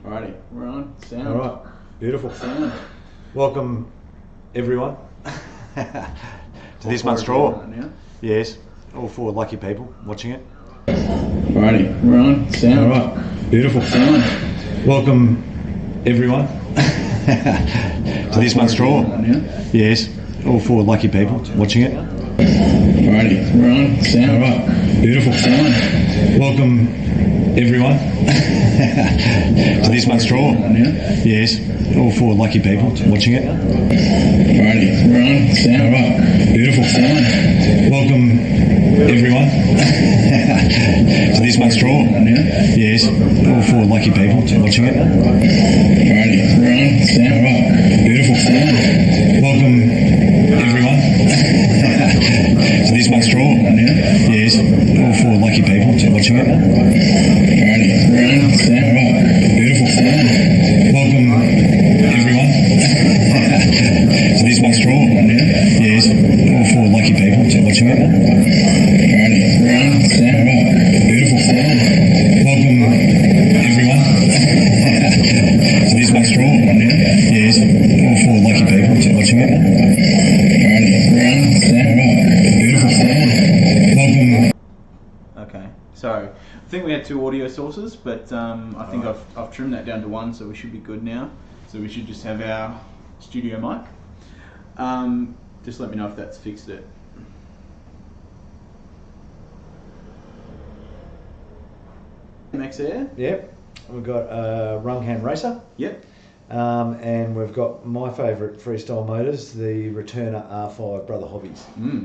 Alrighty, we're on. Sound. All right, beautiful. Sound. Welcome, everyone, to this month's draw. Right now. Yes, all four lucky people watching it. Alrighty, we're on. Sound. All right, beautiful. Sound. Welcome, everyone, to this month's draw. Right now. Yes, all four lucky people watching it. Alrighty, we're on. Sound. All right, beautiful. Sound. Welcome, everyone, to this month's draw. Right now. Yes, all four lucky people watching it. Alrighty, we're on. Sound. All right, beautiful. Sound. Welcome, everyone, to this month's draw. Right now. Yes, all four lucky people watching it. Alrighty, we're on. Sound. All right, beautiful. Sound. Welcome, everyone, to this month's draw. Right now. Yes, all four lucky people watching it. Alrighty, we're on. Sound. All right, beautiful. Welcome, everyone, to this month's draw. Right now. Yes, all four lucky people watching it. Alrighty, we're on. Sound. All right, beautiful. Welcome, everyone, to this month's draw. Right now. Yes, all four lucky people watching it. Alrighty, we're on. Sound. All right, beautiful. Welcome. Okay, so I think we had two audio sources, but I think I've trimmed that down to one, so we should be good now. So we should just have our studio mic. Just let me know if that's fixed it. MX Air? Yep, we've got a rung hand racer. Yep. And we've got my favourite freestyle motors, the Returner R5 Brother Hobbies.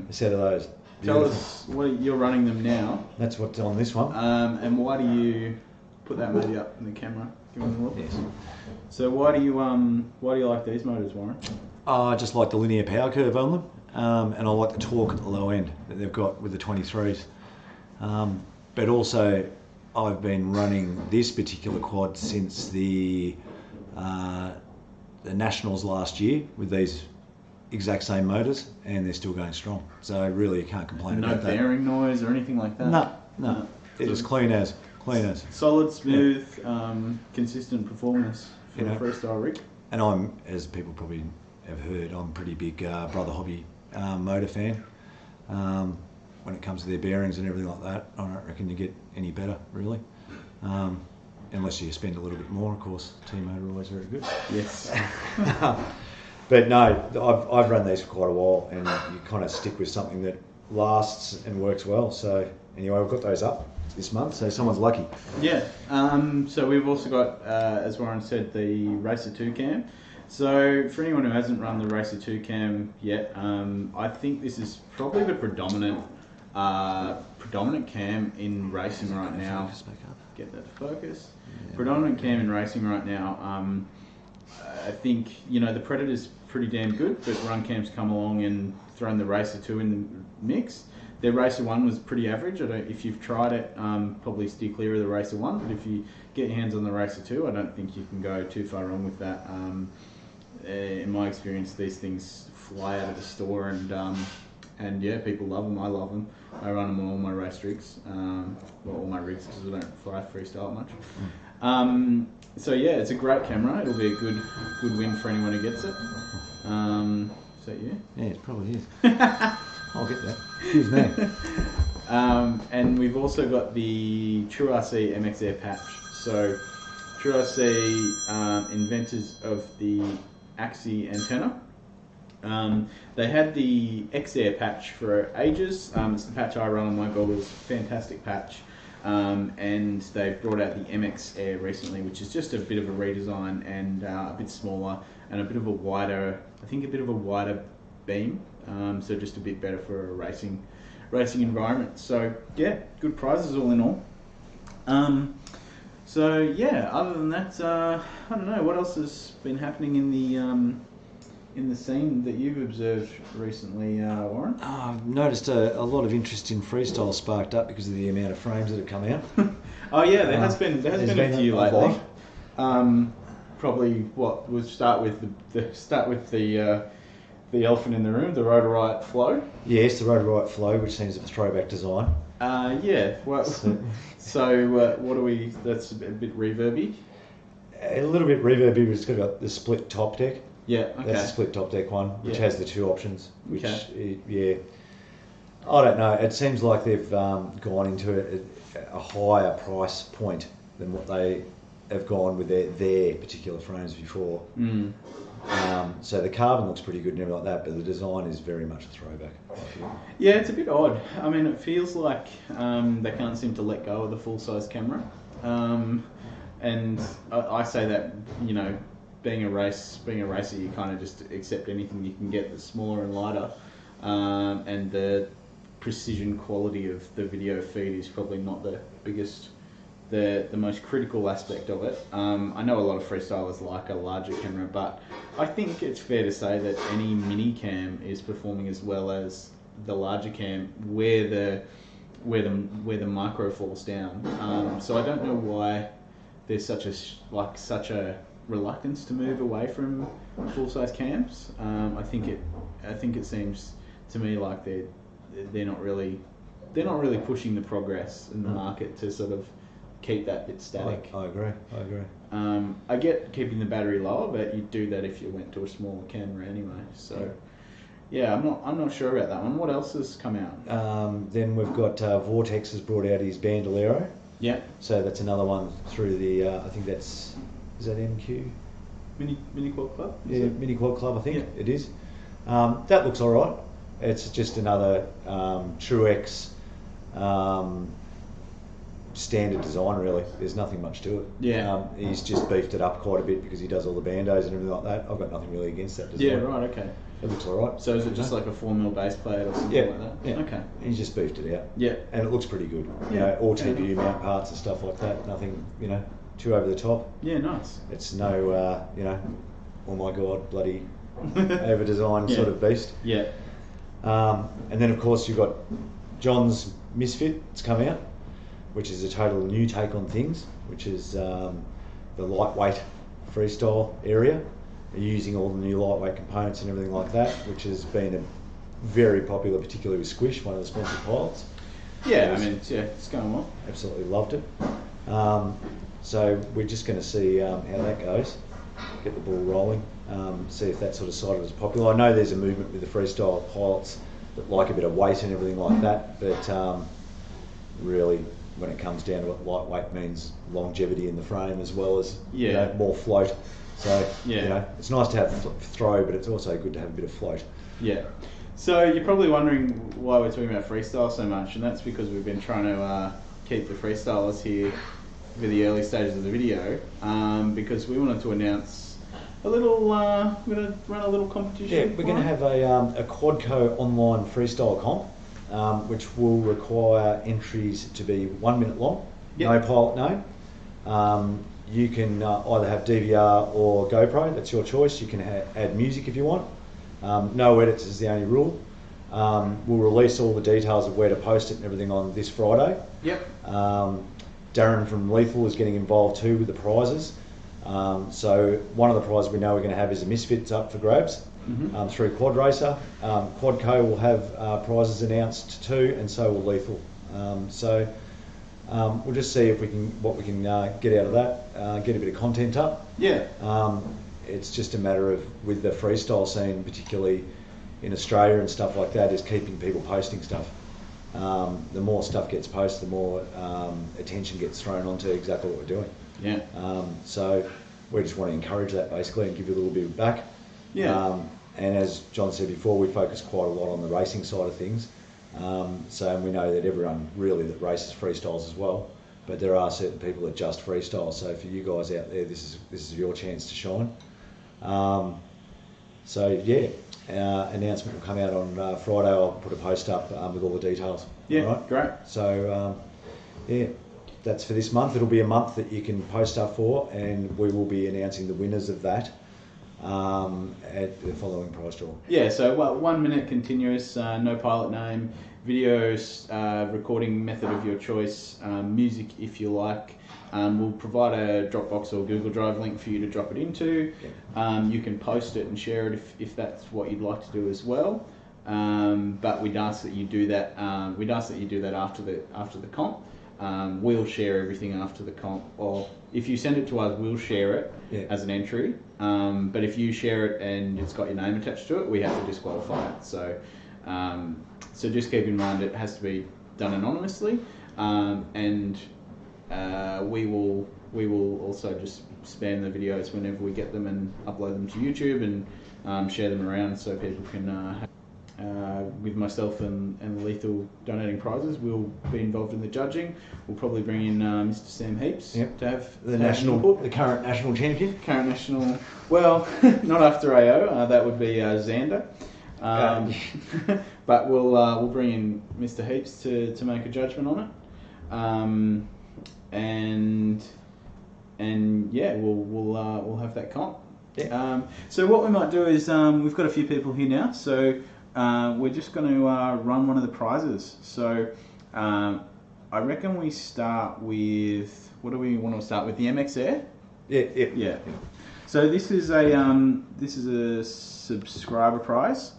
A set of those. Tell Beautiful. us, you're running them now, That's what's on this one. and why do you put that maybe up in the camera? Give me a look. Yes. So why do you like these motors, Warren? I just like the linear power curve on them, and I like the torque at the low end that they've got with the 23s. But also, I've been running this particular quad since the Nationals last year with these exact same motors, and they're still going strong. So really, you can't complain No about that. bearing noise or anything like that? No. They're just clean as. Solid, smooth, consistent performance for You know. a freestyle rig. And I'm, as people probably have heard, I'm a pretty big Brother Hobby motor fan. When it comes to their bearings and everything like that, I don't reckon you get any better, really. Unless you spend a little bit more, of course. T-motor are always very good. Yes. But no, I've run these for quite a while, and you kind of stick with something that lasts and works well. So anyway, we've got those up this month, so someone's lucky. Yeah. So we've also got, as Warren said, the Racer 2 cam. So for anyone who hasn't run the Racer 2 cam yet, I think this is probably the predominant cam in racing right now. Get that to focus. Yeah. Predominant cam in racing right now. I think, the Predator's pretty damn good, but run cam's come along and thrown the Racer 2 in the mix. Their Racer 1 was pretty average. If you've tried it, probably steer clear of the Racer 1, but if you get your hands on the Racer 2, I don't think you can go too far wrong with that. In my experience, these things fly out of the store, and yeah, people love them. I love them. I run them on all my race rigs, all my rigs, because I don't fly freestyle much. So yeah, it's a great camera. It'll be a good win for anyone who gets it. Is that you? Yeah, it probably is. I'll get that. Excuse me. And we've also got the True RC MX Air patch. So True RC, inventors of the Axie antenna. They had the X-Air patch for ages. It's the patch I run on my goggles. Fantastic patch. And they've brought out the MX Air recently, which is just a bit of a redesign and a bit smaller and a bit of a wider beam. So just a bit better for a racing environment. So yeah, good prizes all in all. So yeah, other than that, I don't know what else has been happening in the scene that you've observed recently, Warren. I've noticed a lot of interest in freestyle sparked up because of the amount of frames that have come out. Oh yeah, there has been a few a lately. lot. Probably we'll start with the elephant in the room, the Rotorite Flow. Yes, the Rotorite Flow, which seems a throwback design. Yeah. Well, so what do we? That's a bit reverby. a little bit reverby, but it's got the split top deck. Yeah, okay. That's the split top deck one, which Yeah. has the 2 options. Which, Okay. yeah, I don't know. It seems like they've gone into a higher price point than what they have gone with their particular frames before. Mm. So the carbon looks pretty good and everything like that, but the design is very much a throwback, I feel. Yeah, it's a bit odd. I mean, it feels like they can't seem to let go of the full-size camera. And I say that, you know, being a racer, you kind of just accept anything you can get that's smaller and lighter. And the precision quality of the video feed is probably not the biggest, the most critical aspect of it. I know a lot of freestylers like a larger camera, but I think it's fair to say that any mini cam is performing as well as the larger cam where the micro falls down. So I don't know why there's such a reluctance to move away from full size cams. I think it seems to me like they're not really pushing the progress in the market to sort of keep that bit static. I agree. I get keeping the battery lower, but you'd do that if you went to a smaller camera anyway. So yeah, I'm not sure about that one. What else has come out? Then we've got Vortex has brought out his Bandolero. Yeah. So that's another one through the. I think is that MQ? Mini Kwod Club. Yeah, Mini Quad Club. I think it is. That looks all right. It's just another Truex standard design, really. There's nothing much to it. Yeah. He's just beefed it up quite a bit because he does all the bandos and everything like that. I've got nothing really against that design. Yeah. Right. Okay. It looks all right. So is it just like a 4mm base plate or something like that? Yeah. Okay. He's just beefed it out. Yeah. And it looks pretty good. You Yeah. know, all TPU mount parts and stuff like that. Nothing, you know, too over the top. Yeah. Nice. It's no, you know, oh my god, bloody over designed sort of beast. Yeah. And then of course you've got John's Misfit. It's come out, which is a total new take on things, which is the lightweight freestyle area, using all the new lightweight components and everything like that, which has been very popular, particularly with Squish, one of the sponsored pilots. Yeah, I mean, it's going well. Absolutely loved it. So we're just going to see how that goes, get the ball rolling, see if that sort of side of it is popular. I know there's a movement with the freestyle pilots that like a bit of weight and everything like that, but really, when it comes down to it, lightweight means longevity in the frame as well as you know, more float. So you know, it's nice to have throw, but it's also good to have a bit of float. Yeah. So you're probably wondering why we're talking about freestyle so much, and that's because we've been trying to keep the freestylers here for the early stages of the video, because we wanted to announce a little. We're going to run a little competition. Yeah, we're going to have a Quadco online freestyle comp, which will require entries to be 1 minute long, no pilot name. You can either have DVR or GoPro, that's your choice. You can add music if you want. No edits is the only rule. We'll release all the details of where to post it and everything on this Friday. Yep. Darren from Lethal is getting involved too with the prizes. So one of the prizes we know we're going to have is a Misfits up for grabs through Quad Racer. Quadco will have prizes announced too, and so will Lethal. We'll just see if what we can get out of that, get a bit of content up. Yeah. It's just a matter of, with the freestyle scene, particularly in Australia and stuff like that, is keeping people posting stuff. The more stuff gets posted, the more attention gets thrown onto exactly what we're doing. Yeah. So we just want to encourage that basically and give you a little bit back. Yeah. And as John said before, we focus quite a lot on the racing side of things. So we know that everyone really that races freestyles as well, but there are certain people that just freestyle. So for you guys out there, this is your chance to shine. Announcement will come out on Friday. I'll put a post up with all the details. Yeah, right? great. So that's for this month. It'll be a month that you can post stuff for, and we will be announcing the winners of that at the following prize draw. Yeah, so 1 minute continuous, no pilot name, videos, recording method of your choice, music if you like. We'll provide a Dropbox or Google Drive link for you to drop it into. You can post it and share it if that's what you'd like to do as well. But we'd ask that you do that. We'd ask that you do that after the comp. we'll share everything after the comp. Or if you send it to us, we'll share it as an entry. But if you share it and it's got your name attached to it, we have to disqualify it. So, so just keep in mind it has to be done anonymously, and we will also just spam the videos whenever we get them and upload them to YouTube and share them around so people can. With myself and Lethal donating prizes, we'll be involved in the judging. We'll probably bring in Mr. Sam Heaps to have the current national champion. Current national, well, not after AO. That would be Xander. But we'll bring in Mr. Heaps to make a judgment on it, and yeah, we'll have that comp. Yeah. So what we might do is we've got a few people here now, so. We're just going to run one of the prizes. So I reckon we start with, what do we want to start with? The MX Air? Yeah. So this is a subscriber prize.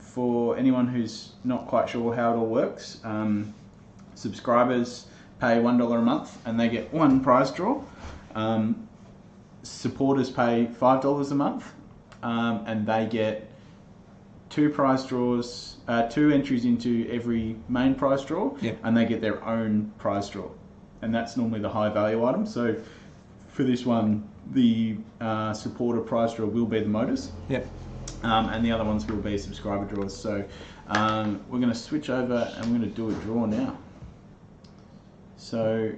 For anyone who's not quite sure how it all works, subscribers pay $1 a month and they get one prize draw. Supporters pay $5 a month and they get two prize draws, two entries into every main prize draw, and they get their own prize draw, and that's normally the high value item. So for this one, the supporter prize draw will be the motors, and the other ones will be subscriber draws. So we're going to switch over and we're going to do a draw now. So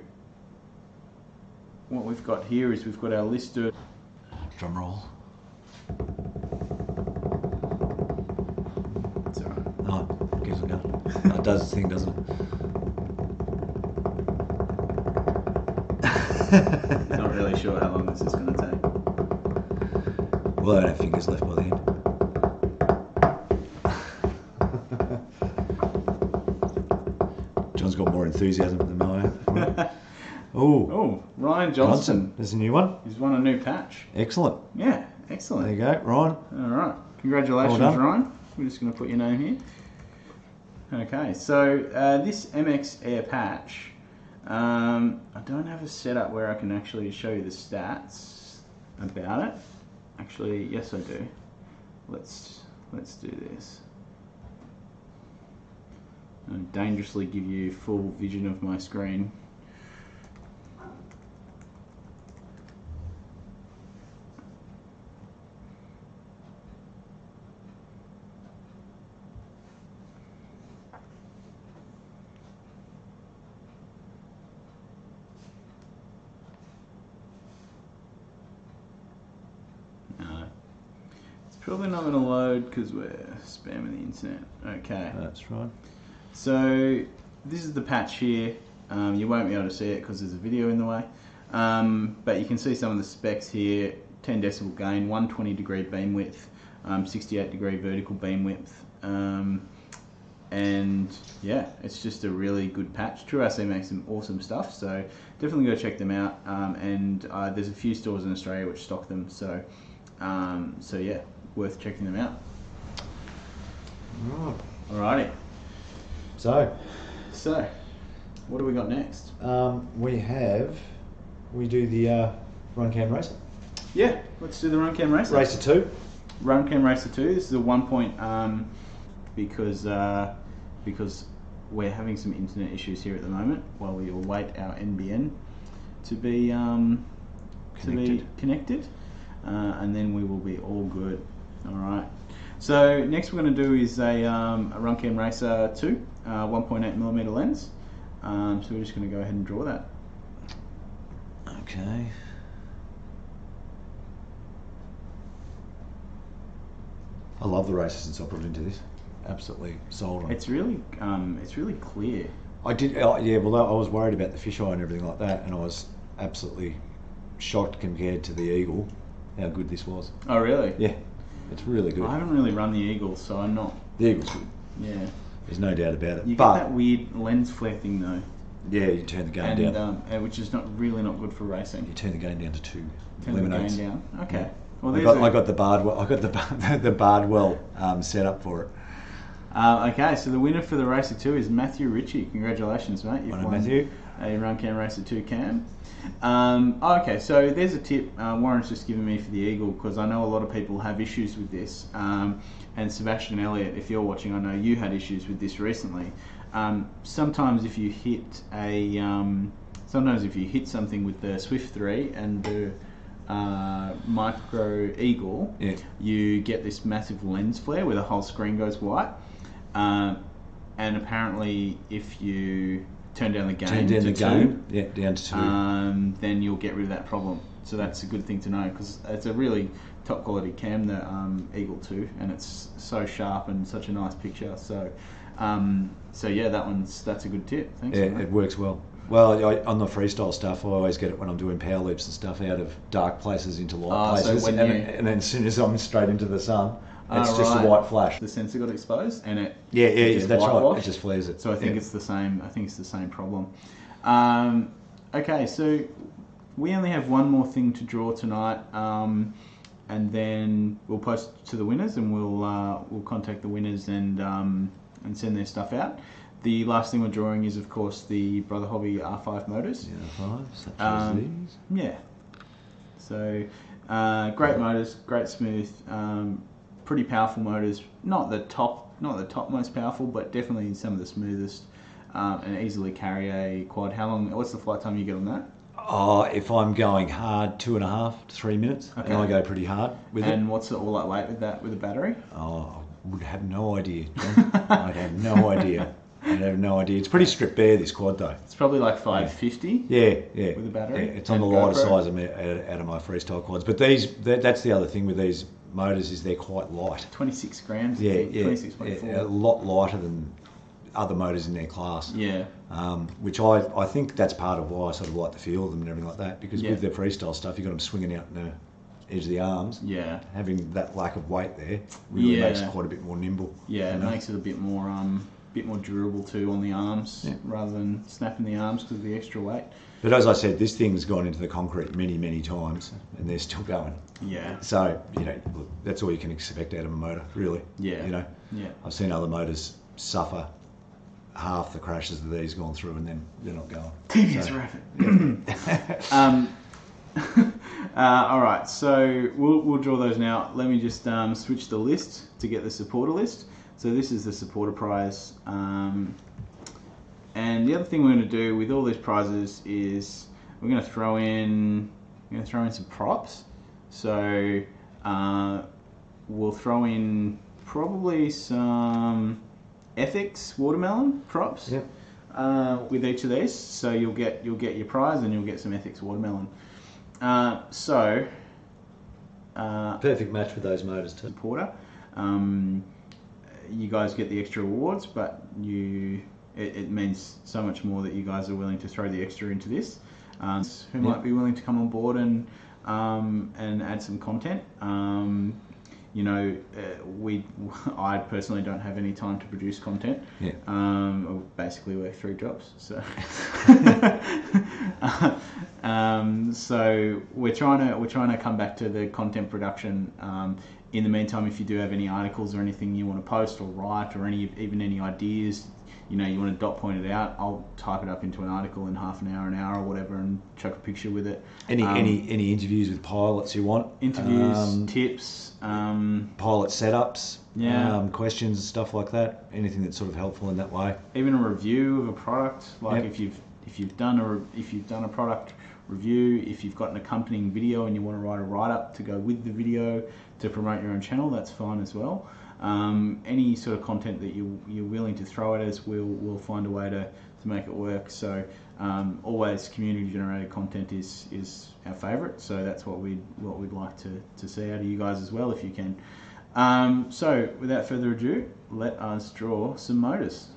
what we've got here is we've got our lister. Drum roll. Oh, it gives a go. It does its thing, doesn't it? Not really sure how long this is going to take. Well, I don't have fingers left by the end. John's got more enthusiasm than I have. Oh, Ryan Johnson. There's a new one. He's won a new patch. Excellent. Yeah, excellent. There you go, Ryan. All right. Congratulations, well Ryan. We're just going to put your name here. Okay, so this MX Air patch, I don't have a setup where I can actually show you the stats about it. Actually, yes I do. Let's do this. I'll dangerously give you full vision of my screen. Probably not going to load because we're spamming the internet. Okay. That's right. So this is the patch here. You won't be able to see it because there's a video in the way. But you can see some of the specs here. 10 decibel gain, 120 degree beam width, 68 degree vertical beam width. And yeah, it's just a really good patch. True RC makes some awesome stuff, so definitely go check them out. And there's a few stores in Australia which stock them, so yeah, worth checking them out. Right. Alrighty. So, what do we got next? We do the Run Cam Racer. Yeah, let's do the Run Cam Racer. Racer 2. Run Cam Racer 2. This is a 1 point because we're having some internet issues here at the moment while we await our NBN to be connected. And then we will be all good. Alright. So next we're going to do is a Run Cam Racer 2, 1.8mm lens. So we're just going to go ahead and draw that. Okay. I love the racer since I put it into this. Absolutely sold on it. It's really clear. I did, yeah. Well, I was worried about the fisheye and everything like that, and I was absolutely shocked compared to the Eagle how good this was. Oh really? Yeah, it's really good. I haven't really run the Eagle, so I'm not. The Eagle's good. Yeah. There's no doubt about it. You get that weird lens flare thing though. Yeah, you turn the gain down. Which is not good for racing. You turn the gain down to 2. Turn the gain down. Okay. Yeah. Well, I got the Bardwell. I got the Bardwell set up for it. Okay, so the winner for the Racer 2 is Matthew Ritchie. Congratulations, mate. You've Well, won Matthew. a Run Cam Racer 2 cam. Okay, so there's a tip Warren's just given me for the Eagle, because I know a lot of people have issues with this. And Sebastian Elliott, if you're watching, I know you had issues with this recently. Sometimes if you hit something with the Swift 3 and the Micro Eagle, you get this massive lens flare where the whole screen goes white. And apparently, if you turn down the gain down to 2, then you'll get rid of that problem. So that's a good thing to know, because it's a really top quality cam, the Eagle 2, and it's so sharp and such a nice picture. So yeah, that's a good tip. Thanks. Yeah, it works well. Well, on the freestyle stuff, I always get it when I'm doing power loops and stuff out of dark places into light places, so and then as soon as I'm straight into the sun, it's just a white flash. The sensor got exposed, and it that's right. It just flares it. So I think it's the same. I think it's the same problem. Okay, so we only have one more thing to draw tonight, and then we'll post to the winners, and we'll contact the winners and send their stuff out. The last thing we're drawing is, of course, the Brother Hobby R5 motors. Yeah, R5, such as these. Yeah. So great motors, great smooth. Pretty powerful motors, not the top most powerful, but definitely some of the smoothest, and easily carry a quad. What's the flight time you get on that? If I'm going hard, 2.5 to 3 minutes, okay. And I go pretty hard with it. And what's it all like weight with a battery? I would have no idea, John. I'd have no idea. It's pretty stripped bare, this quad, though. It's probably like 550. Yeah. With a battery. Yeah, it's on the lighter size out of my freestyle quads. But that's the other thing with these motors, is they're quite light. 26 grams. Yeah. 26.4. Yeah, a lot lighter than other motors in their class. Yeah. Which I think that's part of why I sort of like the feel of them and everything like that. Because with the freestyle stuff, you've got them swinging out in the edge of the arms. Yeah. Having that lack of weight there really makes it quite a bit more nimble. Yeah, it makes it a bit more durable too on the arms, rather than snapping the arms because of the extra weight. But as I said, this thing's gone into the concrete many times, and they're still going. Yeah. So look, that's all you can expect out of a motor, really. Yeah. Yeah. I've seen other motors suffer half the crashes that these gone through, and then they're not going. TVS Rapid. All right, so we'll draw those now. Let me just switch the list to get the supporter list. So this is the supporter prize, and the other thing we're going to do with all these prizes is we're going to throw in some props. So we'll throw in probably some Ethics watermelon props. Yep. With each of these. So you'll get your prize, and you'll get some Ethics watermelon. Perfect match with those motors too. Supporter. You guys get the extra awards, but it means so much more that you guys are willing to throw the extra into this. Who might be willing to come on board and add some content. I personally don't have any time to produce content. Yeah. I basically work 3 jobs, so so we're trying to come back to the content production. In the meantime, if you do have any articles or anything you want to post or write, or even any ideas, you want to dot point it out, I'll type it up into an article in half an hour or whatever, and chuck a picture with it. Any interviews with pilots you want? Interviews, tips, pilot setups, questions, stuff like that. Anything that's sort of helpful in that way. Even a review of a product, like if you've done a product review, if you've got an accompanying video and you want to write a write-up to go with the video to promote your own channel, that's fine as well. Any sort of content that you're willing to throw at us, we'll find a way to make it work. So always community generated content is our favourite. So that's what we'd like to see out of you guys as well, if you can. So without further ado, let us draw some motors.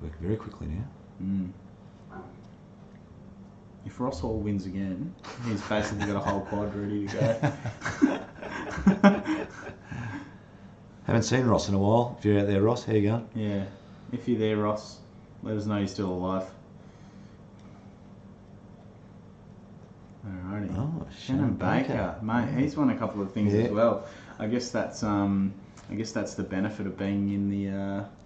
Work very quickly now. If Rosshall wins again, he's basically got a whole quad ready to go. Haven't seen Ross in a while. If you're out there, Ross, how you going? Yeah. If you're there, Ross, let us know you're still alive. Alrighty. Oh, Shannon Baker, mate. He's won a couple of things as well. I guess that's the benefit of being in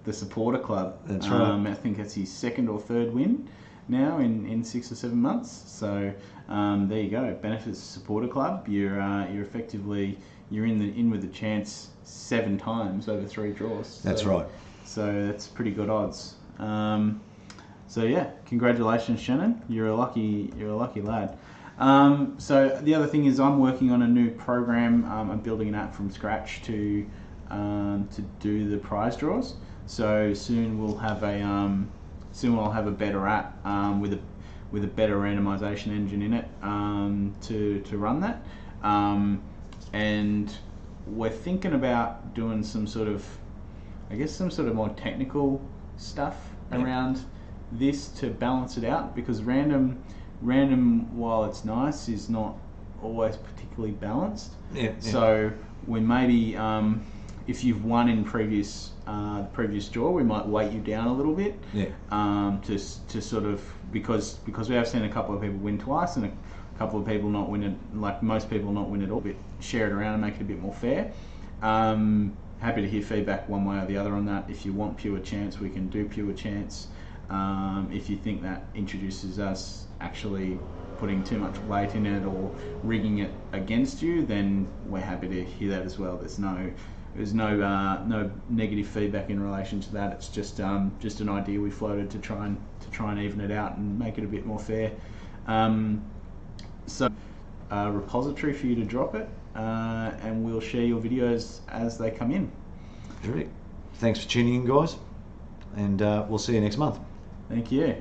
the supporter club. That's right. I think it's his second or third win now in 6 or 7 months. So there you go. Benefits of supporter club. You're effectively in with a chance 7 times over 3 draws. That's right. So that's pretty good odds. So yeah, congratulations, Shannon. You're a lucky lad. So the other thing is I'm working on a new program. I'm building an app from scratch to do the prize draws. So soon we'll have a better app with a better randomization engine in it to run that. And we're thinking about doing some sort of more technical stuff around this to balance it out, because random, while it's nice, is not always particularly balanced. So we maybe, if you've won in previous draw, we might weight you down a little bit. To sort of, because we have seen a couple of people win twice and a couple of people not win it, like most people not win at all. But share it around and make it a bit more fair. Happy to hear feedback one way or the other on that. If you want pure chance, we can do pure chance. If you think that introduces us actually putting too much weight in it or rigging it against you, then we're happy to hear that as well. There's no negative feedback in relation to that. It's just an idea we floated to try and even it out and make it a bit more fair. So a repository for you to drop it, and we'll share your videos as they come in. Terrific. Thanks for tuning in, guys, and we'll see you next month. Thank you.